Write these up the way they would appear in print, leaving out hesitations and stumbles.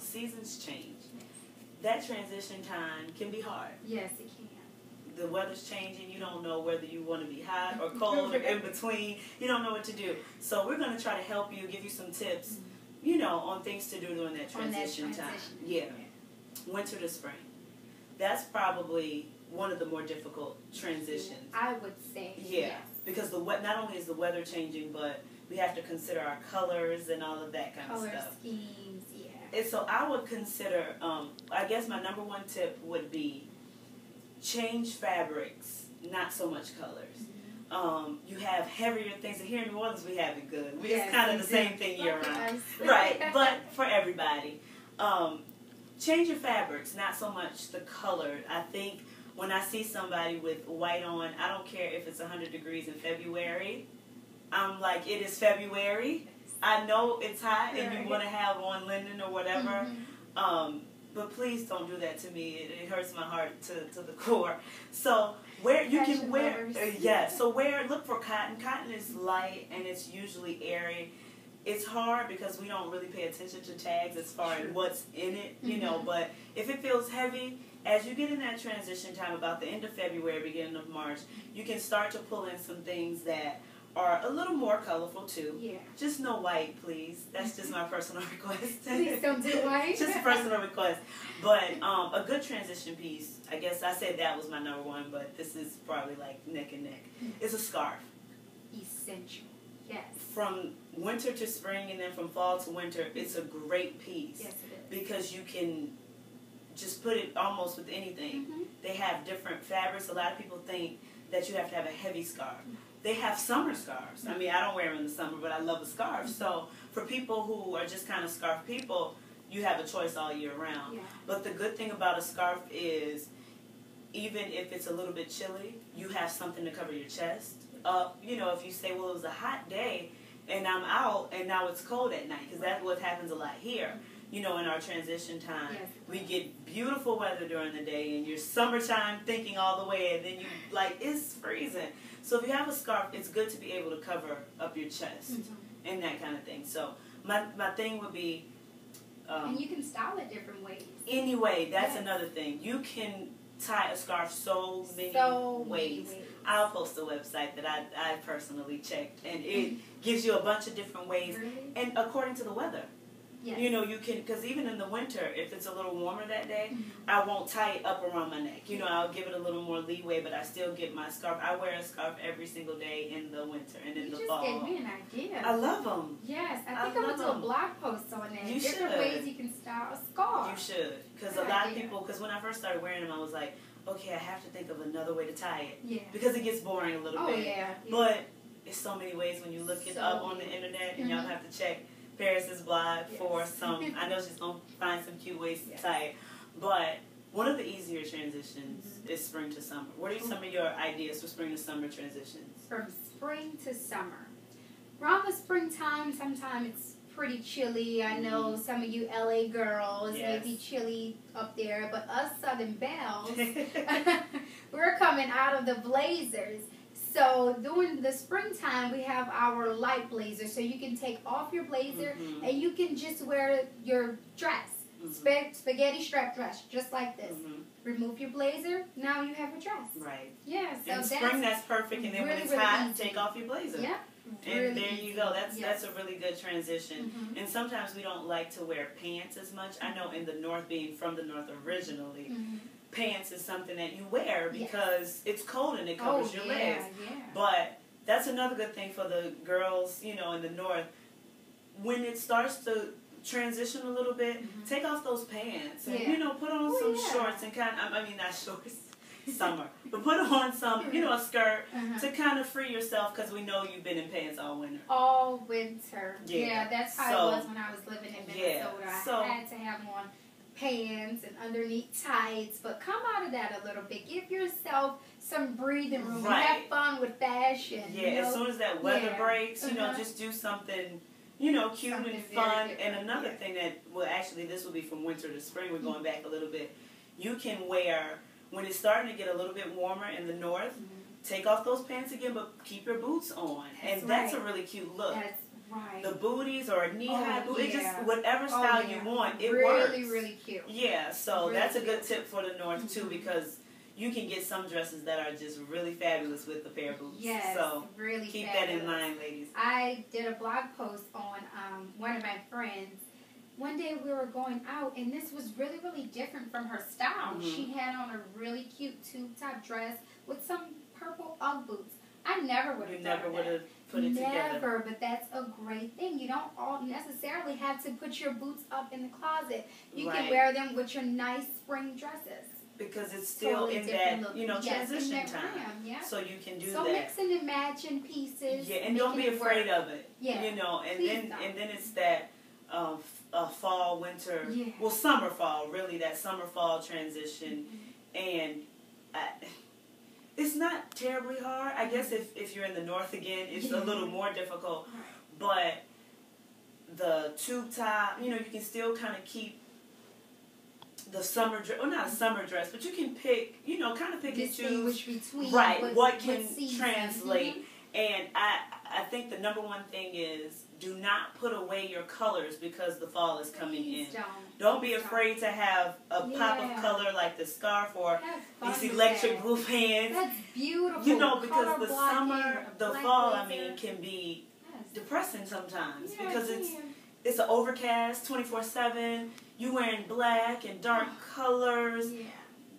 seasons change. That transition time can be hard. Yes, it can. The weather's changing. You don't know whether you want to be hot or cold or in between. You don't know what to do. So we're going to try to help you, give you some tips, you know, on things to do during that transition time. Yeah. Winter to spring. That's probably one of the more difficult transitions. I would say. Yeah. Yes. Because not only is the weather changing, but we have to consider our colors and all of that kind of stuff. Color schemes, yeah. And so I would consider, I guess my number one tip would be change fabrics, not so much colors. You have heavier things, and here in New Orleans we have it good. It's kind of the same thing year round. Right, but for everybody. Change your fabrics, not so much the color. I think when I see somebody with white on, I don't care if it's 100 degrees in February. I'm like, it is February. I know it's hot and you want to have on linen or whatever. But please don't do that to me. It hurts my heart to the core. So you can wear, look for cotton. Cotton is light and it's usually airy. It's hard because we don't really pay attention to tags as far as what's in it, you know. But if it feels heavy, as you get in that transition time, about the end of February, beginning of March, you can start to pull in some things that are a little more colorful too. Yeah. Just no white, please. That's just my personal request. Please don't do white. Just a personal request. But a good transition piece, I guess I said that was my number one, but this is probably like neck and neck. It's a scarf. Essential. Yes. From winter to spring and then from fall to winter, it's a great piece. Yes, it is. Because you can just put it almost with anything. They have different fabrics. A lot of people think that you have to have a heavy scarf. They have summer scarves. I mean, I don't wear them in the summer, but I love a scarf. So for people who are just kind of scarf people, you have a choice all year round. Yeah. But the good thing about a scarf is, even if it's a little bit chilly, you have something to cover your chest. You know, if you say, well, it was a hot day and I'm out and now it's cold at night, because that's what happens a lot here. You know, in our transition time, we get beautiful weather during the day and you're summertime thinking all the way, and then you like, it's freezing. So if you have a scarf, it's good to be able to cover up your chest and that kind of thing. So my thing would be... and you can style it different ways. Anyway, that's another thing. You can tie a scarf so many ways. I'll post a website that I personally checked, and it gives you a bunch of different ways, and according to the weather. Yes. You know, you can, because even in the winter, if it's a little warmer that day, I won't tie it up around my neck. You know, I'll give it a little more leeway, but I still get my scarf. I wear a scarf every single day in the winter and in the fall. You just gave me an idea. I love them. Yes, I think I'm going to do a blog post on that. You different ways you can style a scarf. You should, because a lot of people, because when I first started wearing them, I was like, okay, I have to think of another way to tie it. Yeah. Because it gets boring a little bit. Yeah. But it's so many ways when you look it up on the internet, and y'all have to check Paris's blog for some, I know she's going to find some cute ways to tie it. But one of the easier transitions is spring to summer. What are some of your ideas for spring to summer transitions? From spring to summer. Around the springtime, sometimes it's pretty chilly. I know some of you LA girls may be chilly up there, but us Southern belles, we're coming out of the blazers. So during the springtime, we have our light blazer. So you can take off your blazer and you can just wear your dress, spaghetti strap dress, just like this. Remove your blazer, now you have a dress. Right. Yeah. So in spring, that's perfect. And then when it's hot, take off your blazer. Yeah. And there you go. That's a really good transition. And sometimes we don't like to wear pants as much. I know in the North, being from the North originally, pants is something that you wear because it's cold and it covers your legs. But that's another good thing for the girls, you know, in the North. When it starts to transition a little bit, take off those pants and, you know, put on some shorts and kind of, I mean, not shorts, summer, but put on some, you know, a skirt to kind of free yourself, because we know you've been in pants all winter. All winter. Yeah, that's how it was when I was living in Minnesota. I had to have on pants and underneath tights, but come out of that a little bit. Give yourself some breathing room. Have fun with fashion. Yeah, you know? As soon as that weather breaks, you know, just do something, you know, cute and fun. And another thing that, well, actually, this will be from winter to spring. We're going back a little bit. You can wear, when it's starting to get a little bit warmer in the North, take off those pants again, but keep your boots on. That's a really cute look. Right. The booties or a knee-high boot. Yeah. It just, whatever style you want, it really, works. Really, really cute. Yeah, so really that's a cute. good tip for the North, too, because you can get some dresses that are just really fabulous with the pair of boots. Yes, so really keep fabulous. that in mind, ladies. I did a blog post on one of my friends. One day we were going out, and this was really, really different from her style. She had on a really cute tube-top dress with some purple Ugg boots. I never would have You never would have put it together. Never, but that's a great thing. You don't all necessarily have to put your boots up in the closet. You can wear them with your nice spring dresses. Because it's still totally in that, look. transition in that time. Yeah. So you can do so that. mixing and matching pieces. Yeah, and don't be afraid of it. Yeah. And Please then it's that fall, winter, well, summer, fall, really that summer, fall transition. And it's not terribly hard. I guess if you're in the North again, it's a little more difficult. But the tube top, you can still kind of keep the summer dress, well, not a summer dress, but you can pick, kind of pick and choose. Between what can translate. And I think the number one thing is do not put away your colors because the fall is coming in. Don't be afraid to have a pop of color like the scarf or these electric blue pants. That's beautiful. Because the summer, the fall, can be depressing sometimes because it's an overcast 24/7. You wearing black and dark colors. Yeah.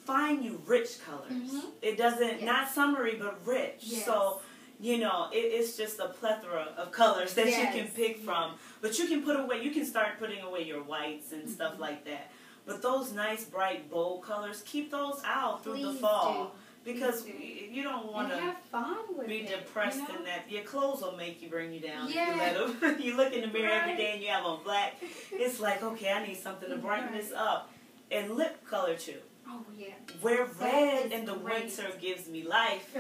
Find you rich colors. It doesn't, not summery, but rich. So, it's just a plethora of colors that you can pick from. But you can you can start putting away your whites and stuff like that. But those nice, bright, bold colors, keep those out through the fall. Because you don't want to be depressed in that. Your clothes will make you bring you down if you let them. You look in the mirror every day and you have on black. It's like, okay, I need something to brighten this up. And lip color too. Oh, yeah. Where red in the winter gives me life.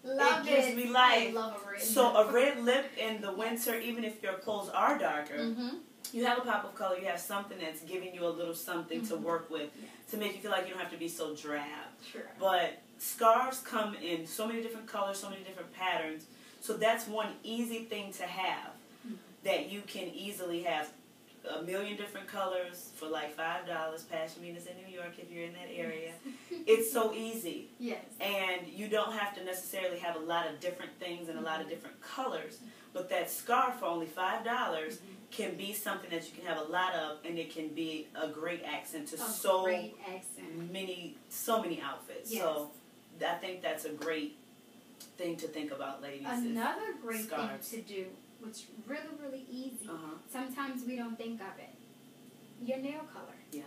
Love it gives me life. I love a red so a red lip in the winter, even if your clothes are darker, you have a pop of color. You have something that's giving you a little something to work with to make you feel like you don't have to be so drab. Sure. But scarves come in so many different colors, so many different patterns. So that's one easy thing to have that you can easily have. A million different colors for like $5. Pashmina's in New York if you're in that area. It's so easy. Yes. And you don't have to necessarily have a lot of different things and a lot of different colors. But that scarf for only $5 can be something that you can have a lot of, and it can be a great accent to so many outfits. Yes. So I think that's a great thing to think about, ladies. Another great scarves. thing to do, which is really, really easy. Sometimes we don't think of it. Your nail color. Yeah.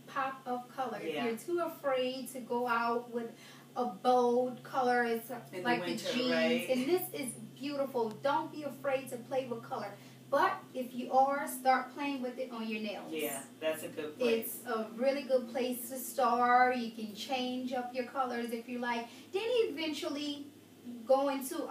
Pop of color. Yeah. If you're too afraid to go out with a bold color, it's in like the winter, the jeans. right? And this is beautiful. Don't be afraid to play with color. But if you are, start playing with it on your nails. Yeah, that's a good place. It's a really good place to start. You can change up your colors if you like. Then eventually go into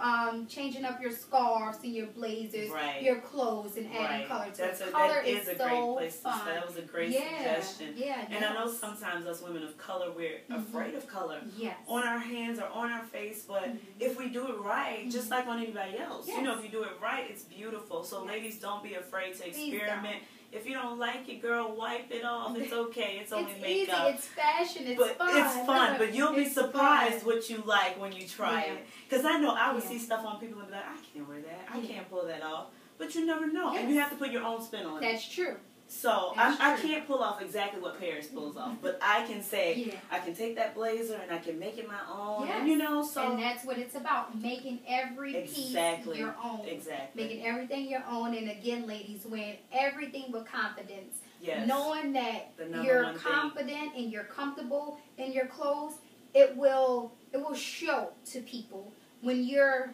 changing up your scarves and your blazers, your clothes, and adding color to it. Color is a great place to start. That was a great suggestion. Yeah, and I know sometimes us women of color, we're afraid of color on our hands or on our face, but if we do it right, just like on anybody else, if you do it right, it's beautiful. So ladies, don't be afraid to experiment. If you don't like it, girl, wipe it off. It's okay. It's only makeup. Easy. It's fashion. It's fun. It's fun, but you'll be surprised what you like when you try it. Because I know I would see stuff on people and be like, I can't wear that. I can't pull that off. But you never know. And you have to put your own spin on it. That's true. So I can't pull off exactly what Paris pulls off, but I can say I can take that blazer and I can make it my own. And, so and that's what it's about, making every piece your own. Exactly. Making everything your own. And again, ladies, wearing everything with confidence. Yes. Knowing that you're confident and you're comfortable in your clothes, it will show to people when you're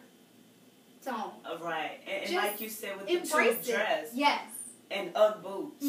right. And like you said with the tube dress. Yes. And Ugg boots,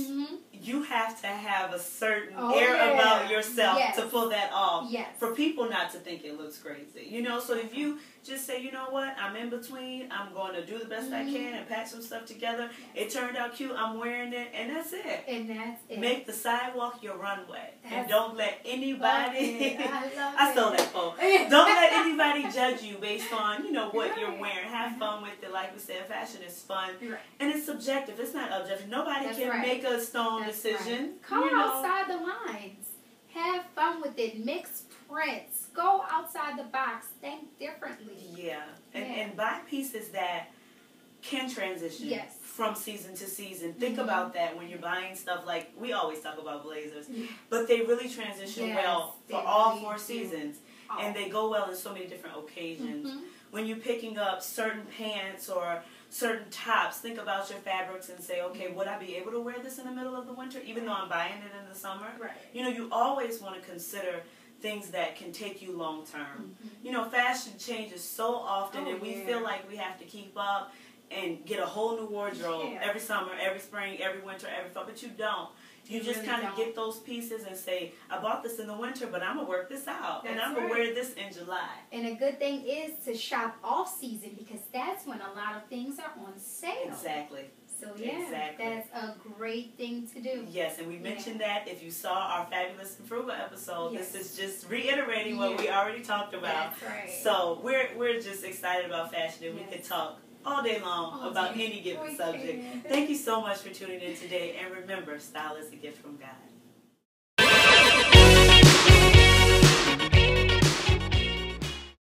you have to have a certain air about yourself to pull that off. For people not to think it looks crazy. So if you just say, you know what, I'm in between, I'm going to do the best I can and patch some stuff together. It turned out cute, I'm wearing it, and that's it. And that's it. Make the sidewalk your runway. And don't let anybody, I stole that quote. Don't let anybody judge you based on, you know, what you're wearing. Have fun with it. Like we said, fashion is fun. Right. And it's subjective. It's not objective. Nobody That's can right. make a stone That's decision. Right. Color outside the lines. Have fun with it. Mix prints. Go outside the box. Think differently. Yeah. And buy pieces that can transition. Yes. From season to season. Think about that when you're buying stuff. Like, we always talk about blazers, Yeah. but they really transition well for all 4 seasons. Oh. And they go well in so many different occasions. Mm-hmm. When you're picking up certain pants or certain tops, think about your fabrics and say, okay, would I be able to wear this in the middle of the winter, even though I'm buying it in the summer? Right. You know, you always want to consider things that can take you long term. Mm-hmm. You know, fashion changes so often, and we feel like we have to keep up and get a whole new wardrobe every summer, every spring, every winter, every fall, but you don't. You just really kind of get those pieces and say, I bought this in the winter, but I'm going to work this out. And I'm going to wear this in July. And a good thing is to shop off season, because that's when a lot of things are on sale. Exactly. So, that's a great thing to do. Yes, and we mentioned that if you saw our Fabulous and Frugal episode, this is just reiterating what we already talked about. That's right. So we're just excited about fashion, and we could talk all day long about any given subject. Thank you so much for tuning in today, and remember, style is a gift from God.